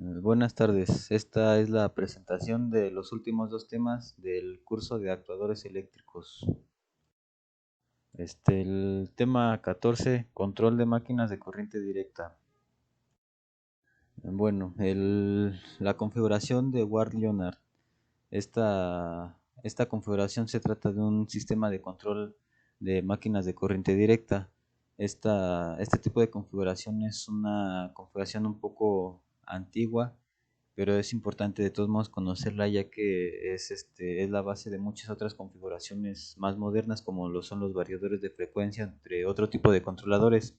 Buenas tardes, esta es la presentación de los últimos dos temas del curso de actuadores eléctricos. El tema 14, control de máquinas de corriente directa. Bueno, la configuración de Ward-Leonard. Esta configuración se trata de un sistema de control de máquinas de corriente directa. Este tipo de configuración es una configuración un poco antigua, pero es importante de todos modos conocerla, ya que es la base de muchas otras configuraciones más modernas, como lo son los variadores de frecuencia, entre otro tipo de controladores.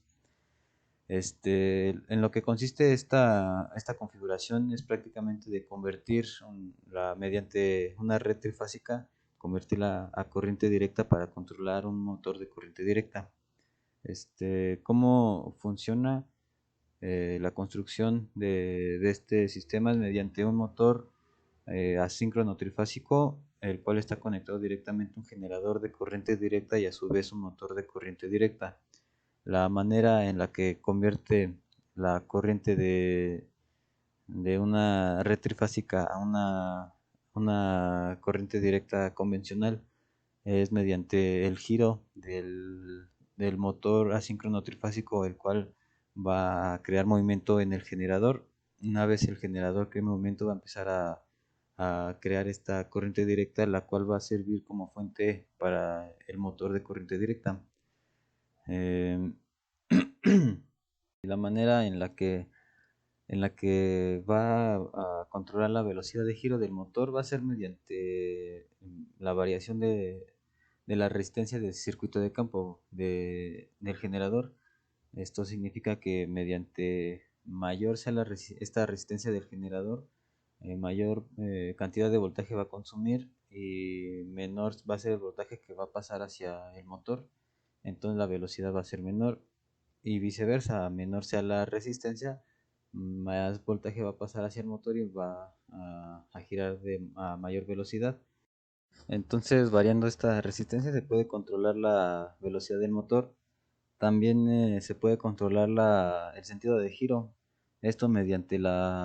En lo que consiste esta configuración es prácticamente de convertir mediante una red trifásica, convertirla a corriente directa para controlar un motor de corriente directa. ¿Cómo funciona? La construcción de este sistema es mediante un motor asíncrono trifásico, el cual está conectado directamente a un generador de corriente directa y a su vez un motor de corriente directa. La manera en la que convierte la corriente de una red trifásica a una corriente directa convencional es mediante el giro del motor asíncrono trifásico, el cual va a crear movimiento en el generador. Una vez el generador cree movimiento, va a empezar a crear esta corriente directa, la cual va a servir como fuente para el motor de corriente directa. Eh, la manera en la que va a controlar la velocidad de giro del motor va a ser mediante la variación de la resistencia del circuito de campo del generador. Esto significa que mediante mayor sea esta resistencia del generador, mayor cantidad de voltaje va a consumir y menor va a ser el voltaje que va a pasar hacia el motor. Entonces la velocidad va a ser menor y viceversa, a menor sea la resistencia, más voltaje va a pasar hacia el motor y va a girar a mayor velocidad. Entonces, variando esta resistencia se puede controlar la velocidad del motor. También se puede controlar el sentido de giro. Esto mediante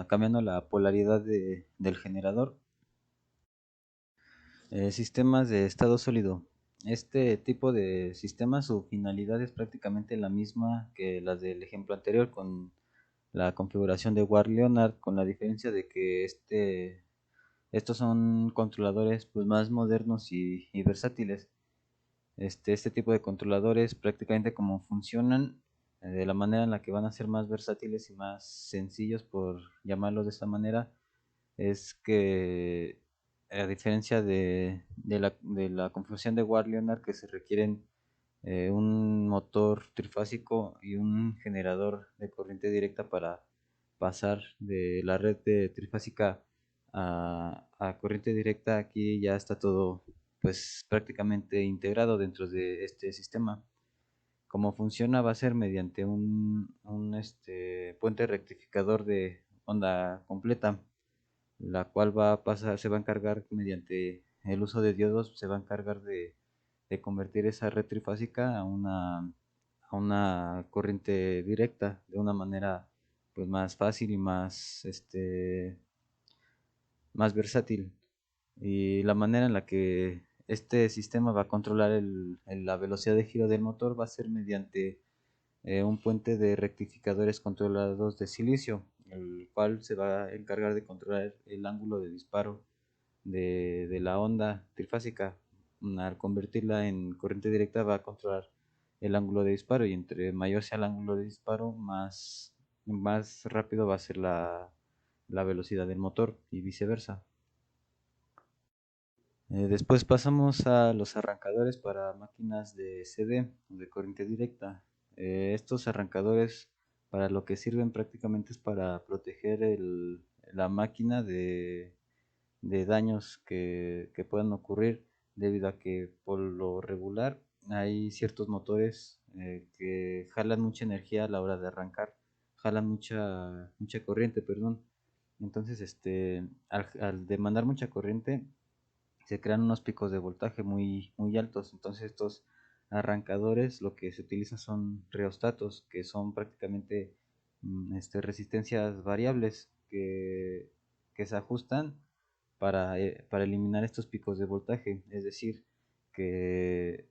cambiando la polaridad del generador. Sistemas de estado sólido. Este tipo de sistemas, su finalidad es prácticamente la misma que las del ejemplo anterior, con la configuración de Ward-Leonard, con la diferencia de que estos son controladores pues, más modernos y versátiles. Este tipo de controladores prácticamente como funcionan, de la manera en la que van a ser más versátiles y más sencillos, por llamarlos de esta manera, es que a diferencia de la configuración de Ward-Leonard, que se requieren un motor trifásico y un generador de corriente directa para pasar de la red de trifásica a corriente directa, aquí ya está todo pues prácticamente integrado dentro de este sistema. Cómo funciona va a ser mediante un puente rectificador de onda completa, la cual se va a encargar mediante el uso de diodos, se va a encargar de convertir esa red trifásica a una corriente directa de una manera pues más fácil y más versátil. Y la manera en la que este sistema va a controlar la velocidad de giro del motor va a ser mediante un puente de rectificadores controlados de silicio, el cual se va a encargar de controlar el ángulo de disparo de la onda trifásica. Al convertirla en corriente directa va a controlar el ángulo de disparo, y entre mayor sea el ángulo de disparo, más rápido va a ser la velocidad del motor y viceversa. Después pasamos a los arrancadores para máquinas de CD, de corriente directa. Estos arrancadores, para lo que sirven prácticamente es para proteger la máquina de daños que puedan ocurrir, debido a que por lo regular hay ciertos motores que jalan mucha energía a la hora de arrancar, jalan mucha corriente, perdón. Entonces, al demandar mucha corriente, se crean unos picos de voltaje muy altos. Entonces estos arrancadores, lo que se utiliza son rheostatos, que son prácticamente resistencias variables. que se ajustan para eliminar estos picos de voltaje. Es decir, que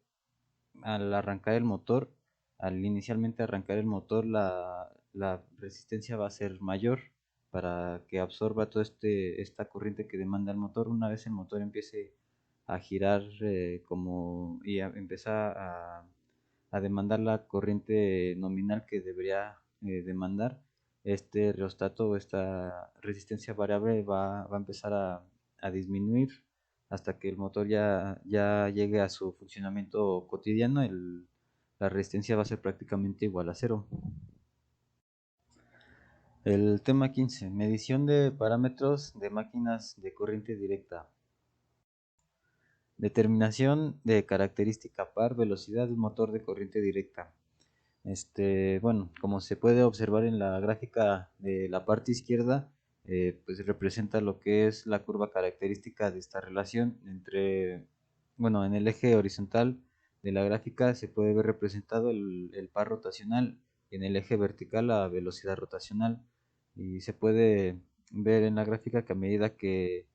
al arrancar el motor, al inicialmente arrancar el motor, la resistencia va a ser mayor para que absorba toda esta corriente que demanda el motor. Una vez el motor empiece a girar y empieza a demandar la corriente nominal que debería demandar, este rheostato o esta resistencia variable va a empezar a disminuir hasta que el motor ya llegue a su funcionamiento cotidiano. La resistencia va a ser prácticamente igual a cero. El tema 15: medición de parámetros de máquinas de corriente directa. Determinación de característica par velocidad del motor de corriente directa. Bueno, como se puede observar en la gráfica de la parte izquierda, pues representa lo que es la curva característica de esta relación bueno, en el eje horizontal de la gráfica se puede ver representado el par rotacional y en el eje vertical la velocidad rotacional. Y se puede ver en la gráfica que a medida que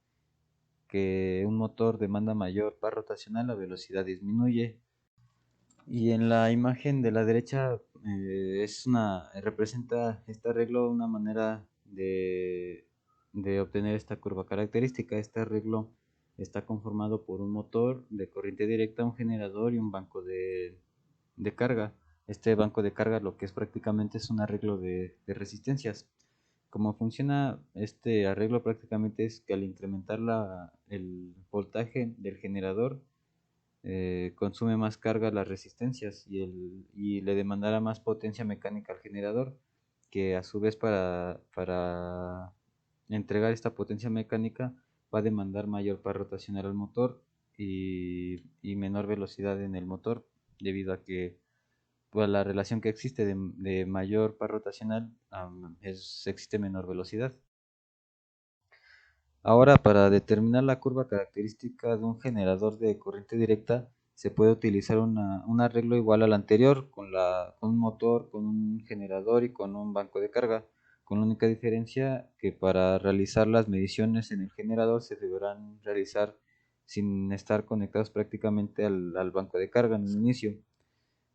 un motor demanda mayor par rotacional, la velocidad disminuye. Y en la imagen de la derecha representa este arreglo una manera de obtener esta curva característica. Este arreglo está conformado por un motor de corriente directa, un generador y un banco de carga. Este banco de carga lo que es prácticamente es un arreglo de resistencias. Como funciona este arreglo prácticamente es que al incrementar el voltaje del generador, consume más carga las resistencias y le demandará más potencia mecánica al generador, que a su vez para entregar esta potencia mecánica va a demandar mayor par rotacional al motor y menor velocidad en el motor, debido a que pues, la relación que existe de mayor par rotacional existe menor velocidad. Ahora, para determinar la curva característica de un generador de corriente directa, se puede utilizar un arreglo igual al anterior, con un motor, con un generador y con un banco de carga, con la única diferencia que para realizar las mediciones en el generador se deberán realizar sin estar conectados prácticamente al banco de carga en el inicio.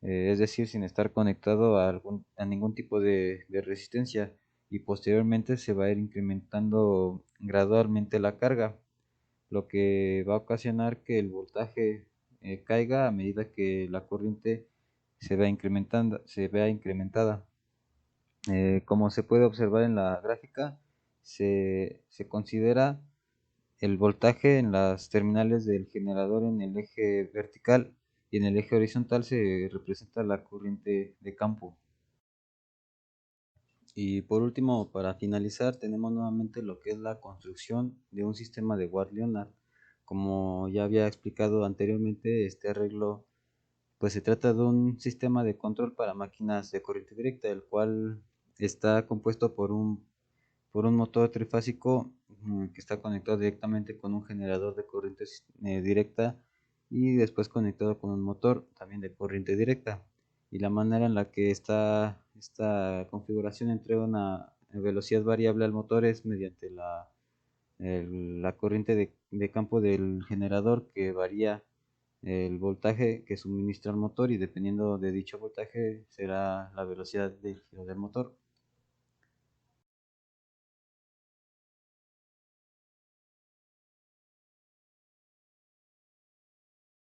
Es decir, sin estar conectado a ningún tipo de resistencia, y posteriormente se va a ir incrementando gradualmente la carga, lo que va a ocasionar que el voltaje caiga a medida que la corriente se vea incrementada. Como se puede observar en la gráfica, se considera el voltaje en las terminales del generador en el eje vertical, y en el eje horizontal se representa la corriente de campo. Y por último, para finalizar, tenemos nuevamente lo que es la construcción de un sistema de Ward-Leonard. Como ya había explicado anteriormente, este arreglo pues se trata de un sistema de control para máquinas de corriente directa, el cual está compuesto por un motor trifásico que está conectado directamente con un generador de corriente directa, y después conectado con un motor también de corriente directa. Y la manera en la que esta configuración entrega una velocidad variable al motor es mediante la corriente de campo del generador, que varía el voltaje que suministra el motor, y dependiendo de dicho voltaje será la velocidad de giro del motor.